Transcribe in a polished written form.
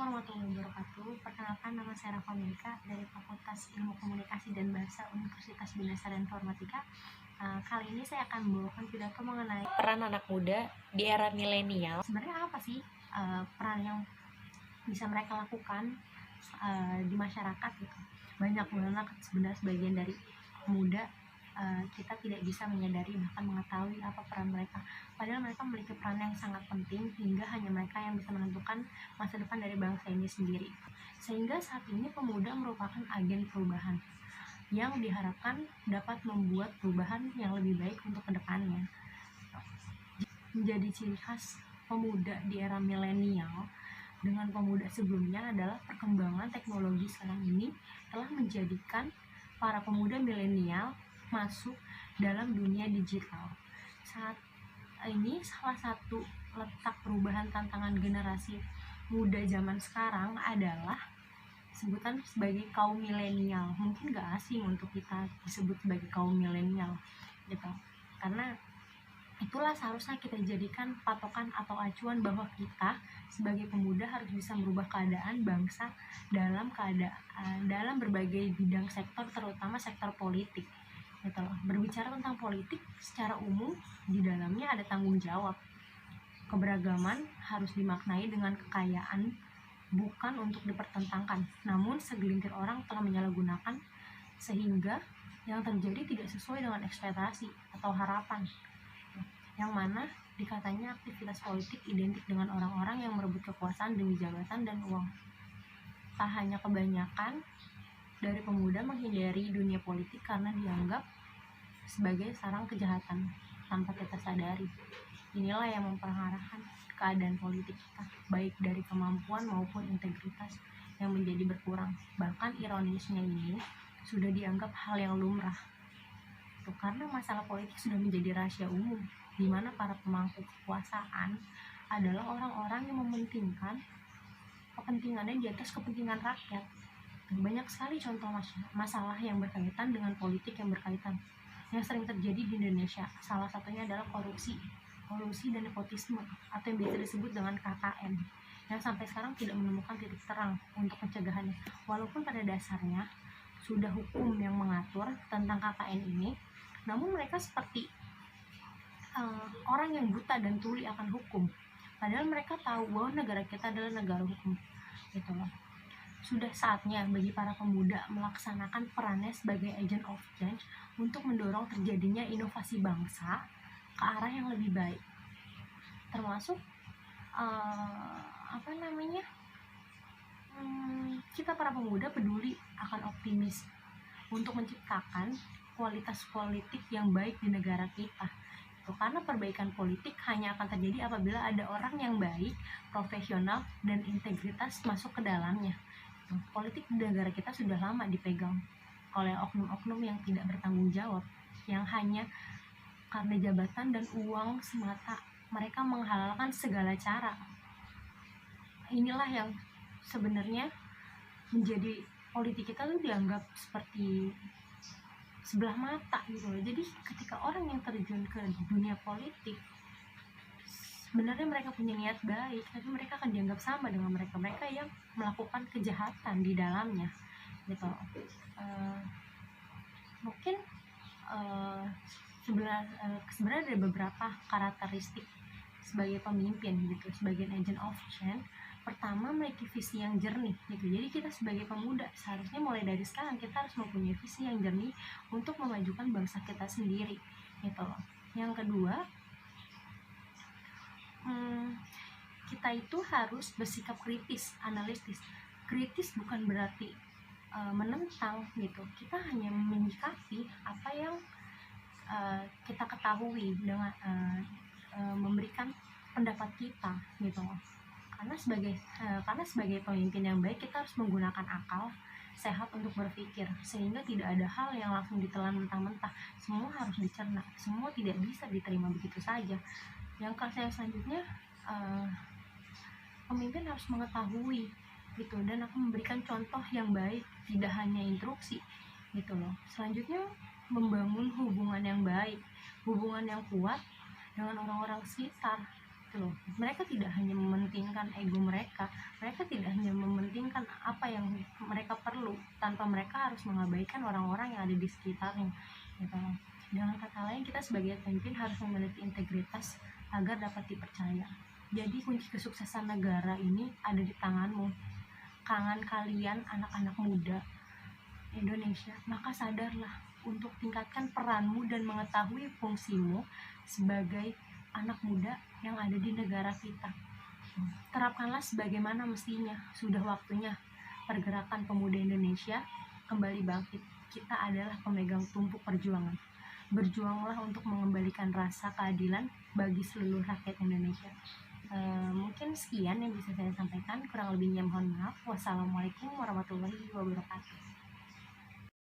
warahmatullahi wabarakatuh. Perkenalkan, nama saya Rafa Melika dari Fakultas Ilmu Komunikasi dan Bahasa Universitas Bina Sarjana Informatika. Kali ini saya akan membawakan pidato mengenai peran anak muda di era milenial. Sebenarnya apa sih peran yang bisa mereka lakukan di masyarakat gitu. Banyak banget sebenarnya sebagian dari muda kita tidak bisa menyadari bahkan mengetahui apa peran mereka, padahal mereka memiliki peran yang sangat penting hingga hanya mereka yang bisa menentukan masa depan dari bangsa ini sendiri. Sehingga saat ini pemuda merupakan agen perubahan yang diharapkan dapat membuat perubahan yang lebih baik untuk kedepannya. Menjadi ciri khas pemuda di era milenial dengan pemuda sebelumnya adalah perkembangan teknologi sekarang ini telah menjadikan para pemuda milenial masuk dalam dunia digital. Saat ini salah satu letak perubahan tantangan generasi muda zaman sekarang adalah sebutan sebagai kaum milenial. Mungkin gak asing untuk kita disebut sebagai kaum milenial gitu, karena itulah seharusnya kita jadikan patokan atau acuan bahwa kita sebagai pemuda harus bisa merubah keadaan bangsa dalam berbagai bidang sektor, terutama sektor politik gitu loh. Berbicara tentang politik secara umum, di dalamnya ada tanggung jawab. Keberagaman harus dimaknai dengan kekayaan, bukan untuk dipertentangkan. Namun segelintir orang telah menyalahgunakan sehingga yang terjadi tidak sesuai dengan ekspektasi atau harapan, yang mana dikatanya aktivitas politik identik dengan orang-orang yang merebut kekuasaan demi jabatan dan uang. Tak hanya kebanyakan dari pemuda menghindari dunia politik karena dianggap sebagai sarang kejahatan tanpa kita sadari. Inilah yang memperparahkan keadaan politik kita, baik dari kemampuan maupun integritas yang menjadi berkurang. Bahkan ironisnya ini sudah dianggap hal yang lumrah. Karena masalah politik sudah menjadi rahasia umum, di mana para pemangku kekuasaan adalah orang-orang yang mementingkan kepentingannya di atas kepentingan rakyat. Banyak sekali contoh masalah yang berkaitan dengan politik yang sering terjadi di Indonesia. Salah satunya adalah korupsi dan nepotisme atau yang biasa disebut dengan KKN, yang sampai sekarang tidak menemukan titik terang untuk pencegahannya. Walaupun pada dasarnya sudah hukum yang mengatur tentang KKN ini, namun mereka seperti orang yang buta dan tuli akan hukum, padahal mereka tahu bahwa negara kita adalah negara hukum gitu loh. Sudah saatnya bagi para pemuda melaksanakan perannya sebagai agent of change untuk mendorong terjadinya inovasi bangsa ke arah yang lebih baik, termasuk kita para pemuda peduli akan optimis untuk menciptakan kualitas politik yang baik di negara kita. Karena perbaikan politik hanya akan terjadi apabila ada orang yang baik, profesional, dan integritas masuk ke dalamnya. Politik di negara kita sudah lama dipegang oleh oknum-oknum yang tidak bertanggung jawab, yang hanya karena jabatan dan uang semata mereka menghalalkan segala cara. Inilah yang sebenarnya menjadi politik kita tuh dianggap seperti sebelah mata gitu loh. Jadi ketika orang yang terjun ke dunia politik, sebenarnya mereka punya niat baik, tapi mereka akan dianggap sama dengan mereka yang melakukan kejahatan di dalamnya gitu. Mungkin sebenarnya ada beberapa karakteristik sebagai pemimpin gitu, sebagai agent of change. Pertama, memiliki visi yang jernih gitu. Jadi kita sebagai pemuda seharusnya mulai dari sekarang kita harus mempunyai visi yang jernih untuk memajukan bangsa kita sendiri gitu loh. Yang kedua, kita itu harus bersikap kritis, analitis. Kritis bukan berarti menentang gitu. Kita hanya menyikapi apa yang kita ketahui dengan memberikan pendapat kita gitu loh. Karena sebagai pemimpin yang baik, kita harus menggunakan akal sehat untuk berpikir, sehingga tidak ada hal yang langsung ditelan mentah-mentah. Semua harus dicerna, semua tidak bisa diterima begitu saja. Yang selanjutnya, pemimpin harus mengetahui gitu, dan akan memberikan contoh yang baik, tidak hanya instruksi gitu loh. Selanjutnya, membangun hubungan yang baik, hubungan yang kuat dengan orang-orang sekitar. Mereka tidak hanya mementingkan ego mereka tidak hanya menjalankan apa yang mereka perlu tanpa mereka harus mengabaikan orang-orang yang ada di sekitarnya gitu. Dengan kata lain, kita sebagai pemimpin harus memiliki integritas agar dapat dipercaya. Jadi kunci kesuksesan negara ini ada di tanganmu, tangan kalian anak-anak muda Indonesia. Maka sadarlah untuk tingkatkan peranmu dan mengetahui fungsimu sebagai anak muda yang ada di negara kita. Terapkanlah sebagaimana mestinya. Sudah waktunya pergerakan pemuda Indonesia kembali bangkit. Kita adalah pemegang tumpuk perjuangan. Berjuanglah untuk mengembalikan rasa keadilan bagi seluruh rakyat Indonesia. Mungkin sekian yang bisa saya sampaikan, kurang lebihnya mohon maaf. Wassalamualaikum warahmatullahi wabarakatuh.